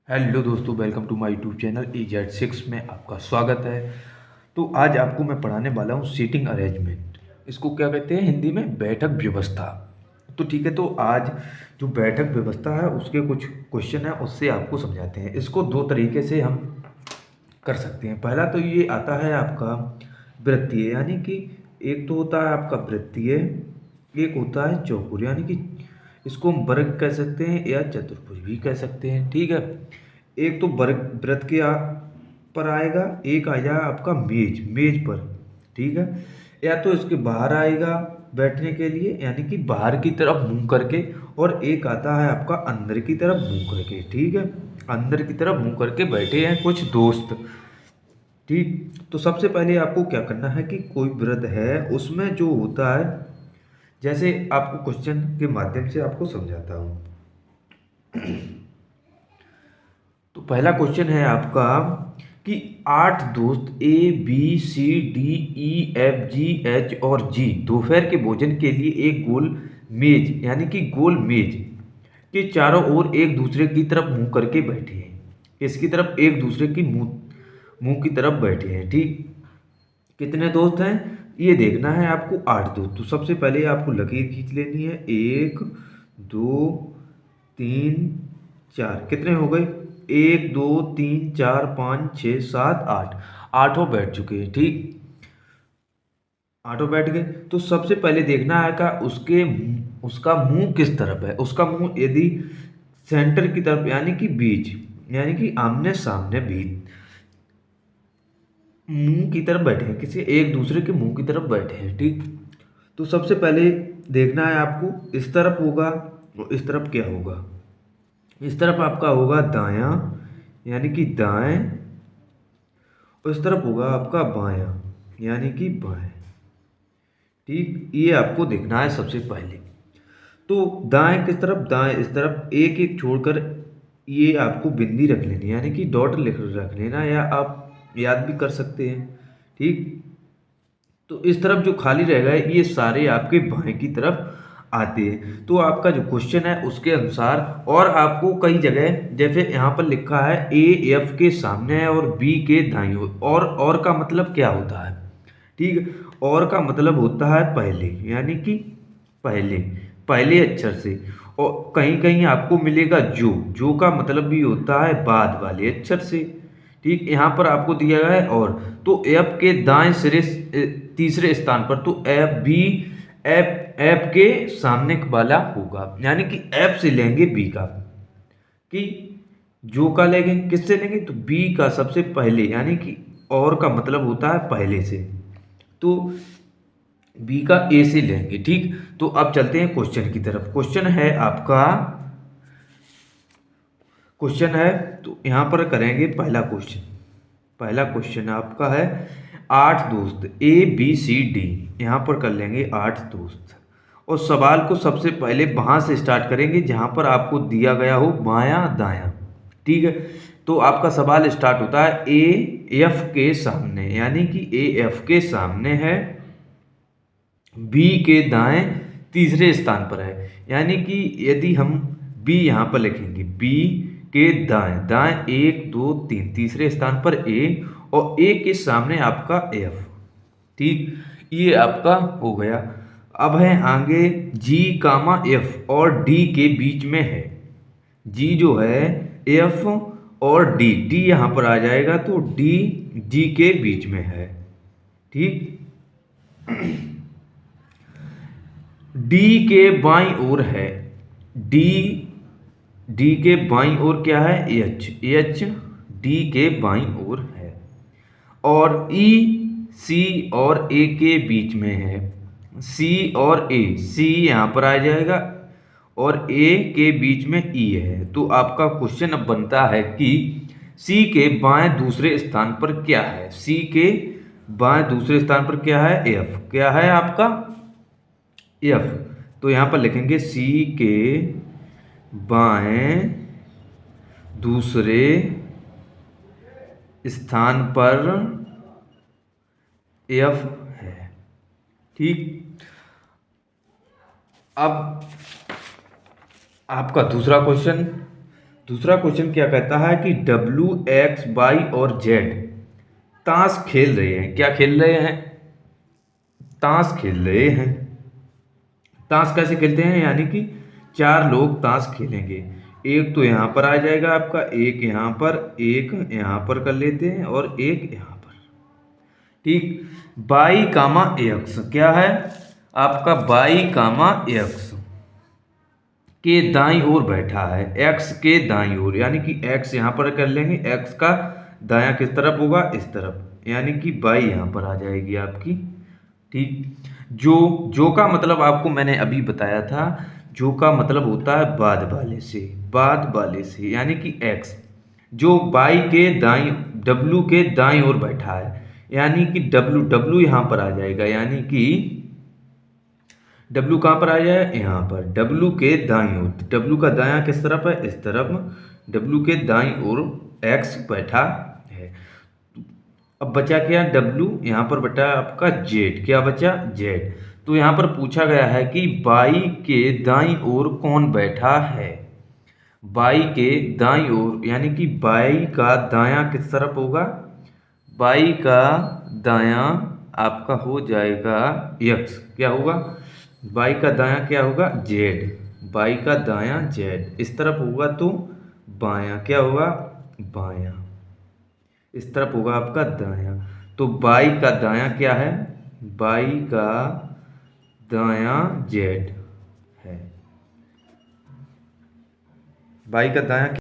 Hello दोस्तों, welcome to my YouTube channel EZ6 में आपका स्वागत है। तो आज आपको मैं पढ़ाने वाला हूँ सीटिंग अरेंजमेंट। इसको क्या कहते हैं हिंदी में? बैठक व्यवस्था। तो ठीक है, तो आज जो बैठक व्यवस्था है उसके कुछ क्वेश्चन है, उससे आपको समझाते हैं। इसको दो तरीके से हम कर सकते हैं। पहला तो ये आता है आपका वृत्तीय, यानी कि एक तो होता है आपका वृत्तीय, एक होता है चौकोर, यानी कि इसको हम वर्ग कह सकते हैं या चतुर्भुज भी कह सकते हैं। ठीक है, एक तो वर्ग वृत्त के पर आएगा, एक आ जाएगा आपका मेज मेज पर। ठीक है, या तो इसके बाहर आएगा बैठने के लिए, यानी कि बाहर की तरफ मुंह करके, और एक आता है आपका अंदर की तरफ मुंह करके। ठीक है, अंदर की तरफ मुंह करके बैठे हैं कुछ दोस्त। ठीक, तो सबसे पहले आपको क्या करना है कि कोई वृत्त है उसमें जो होता है, जैसे आपको क्वेश्चन के माध्यम से आपको समझाता हूँ। तो पहला क्वेश्चन है आपका कि 8 दोस्त ABCDEFGH और G दोपहर के भोजन के लिए एक गोल मेज, यानी कि गोल मेज के चारों ओर एक दूसरे की तरफ मुंह करके बैठे हैं। इसकी तरफ एक दूसरे की मुंह मुंह की तरफ बैठे हैं। ठीक, कितने दोस्त हैं ये देखना है आपको? 8 दोस्त। तो सबसे पहले आपको लकीर खींच लेनी है, 1 2 3 4। कितने हो गए? 1 2 3 4 5 6 7 8। आठों बैठ चुके हैं। ठीक, आठों बैठ गए। तो सबसे पहले देखना है का उसका मुंह किस तरफ है। उसका मुंह यदि सेंटर की तरफ, यानी कि बीच, यानी कि आमने सामने बीच मुंह की तरफ बैठे हैं, किसी एक दूसरे के मुंह की तरफ बैठे हैं। ठीक, तो सबसे पहले देखना है आपको, इस तरफ होगा और इस तरफ क्या होगा। इस तरफ आपका होगा दायां, यानी कि दाएं, और इस तरफ होगा आपका बायां, यानी कि बाएं। ठीक, ये आपको देखना है सबसे पहले। तो दाएं किस तरफ? दाएं इस तरफ। एक एक छोड़कर ये आपको बिंदी रख लेनी, यानी कि डॉट लिख रख लेना, या आप याद भी कर सकते हैं। ठीक, तो इस तरफ जो खाली रहेगा ये सारे आपके बाएं की तरफ आते हैं। तो आपका जो क्वेश्चन है उसके अनुसार, और आपको कई जगह जैसे यहाँ पर लिखा है AF के सामने है और B के दाईं ओर। और का मतलब क्या होता है? ठीक है, और का मतलब होता है पहले, यानी कि पहले पहले अक्षर से। और कहीं कहीं आपको मिलेगा जो का मतलब भी होता है बाद वाले अक्षर से। ठीक, यहाँ पर आपको दिया गया है और, तो एफ के दाएं सिरे तीसरे स्थान पर, तो एफ बी एफ एफ के सामने वाला होगा, यानी कि एफ से लेंगे बी का, कि जो का लेंगे किससे लेंगे? तो बी का सबसे पहले, यानी कि और का मतलब होता है पहले से, तो बी का ए से लेंगे। ठीक, तो अब चलते हैं क्वेश्चन की तरफ। क्वेश्चन है आपका, क्वेश्चन है तो यहाँ पर करेंगे पहला क्वेश्चन। पहला क्वेश्चन आपका है 8 दोस्त ABCD, यहाँ पर कर लेंगे 8 दोस्त, और सवाल को सबसे पहले वहाँ से स्टार्ट करेंगे जहाँ पर आपको दिया गया हो बायां दायां। ठीक है, तो आपका सवाल स्टार्ट होता है AF के सामने, यानी कि AF के सामने है, B के दाएं तीसरे स्थान पर है, यानी कि यदि हम B यहाँ पर लिखेंगे, B के दाएं दाएं 1 2 3 तीसरे स्थान पर A, और A के सामने आपका F। ठीक, ये आपका हो गया। अब है आगे G कामा F और D के बीच में है। G जो है F और D यहाँ पर आ जाएगा, तो D G के बीच में है। ठीक, डी के बाईं ओर है, डी डी के बाईं ओर क्या है? एच डी के बाईं ओर है, और ई सी और ए के बीच में है। सी और ए, सी यहाँ पर आ जाएगा और ए के बीच में ई है। तो आपका क्वेश्चन अब बनता है कि सी के बाएं दूसरे स्थान पर क्या है? सी के बाएं दूसरे स्थान पर क्या है? एफ। क्या है आपका? एफ। तो यहां पर लिखेंगे सी के बाएं दूसरे स्थान पर एफ है। ठीक, अब आपका दूसरा क्वेश्चन। दूसरा क्वेश्चन क्या कहता है कि डब्ल्यू एक्स वाई और जेड ताश खेल रहे हैं। क्या खेल रहे हैं? ताश खेल रहे हैं। ताश कैसे खेलते हैं? यानी कि चार लोग ताश खेलेंगे। एक तो यहाँ पर आ जाएगा आपका, एक यहाँ पर, एक यहाँ पर कर लेते हैं और एक यहाँ पर। ठीक, बाई कामा एक्स क्या है आपका? बाई कामा एक्स के दाईं ओर बैठा है, एक्स के दाईं ओर, यानी कि एक्स यहाँ पर कर लेंगे। एक्स का दायां किस तरफ होगा? इस तरफ, यानी कि बाई यहाँ पर आ जाएगी आपकी। ठीक, जो का मतलब आपको मैंने अभी बताया था, जो का मतलब होता है बाद वाले से, बाद वाले से, यानी कि एक्स जो बाई के दाईं, डब्लू के दाईं ओर बैठा है, यानी कि डब्लू, डब्लू यहाँ पर आ जाएगा, यानी कि डब्लू कहाँ पर आ जाए? यहाँ पर, डब्लू के दाईं ओर। डब्लू का दायां किस तरफ है? इस तरफ। डब्लू के दाईं ओर एक्स बैठा है। अब बचा क्या? डब्लू, यहाँ पर बचा आपका जेड। क्या बचा? जेड। तो यहाँ पर पूछा गया है कि बाई के दाईं ओर कौन बैठा है? बाई के दाईं ओर, यानी कि बाई का दायां किस तरफ होगा? बाई का दायां आपका हो जाएगा यक्स। क्या होगा? बाई का दायां क्या होगा? जेड। बाई का दायां जेड इस तरफ होगा तो बायां क्या होगा? बायां। इस तरफ होगा आपका दायां। तो बाई का दायां क्या है? बाई का दायां जेड है। बाई का दायां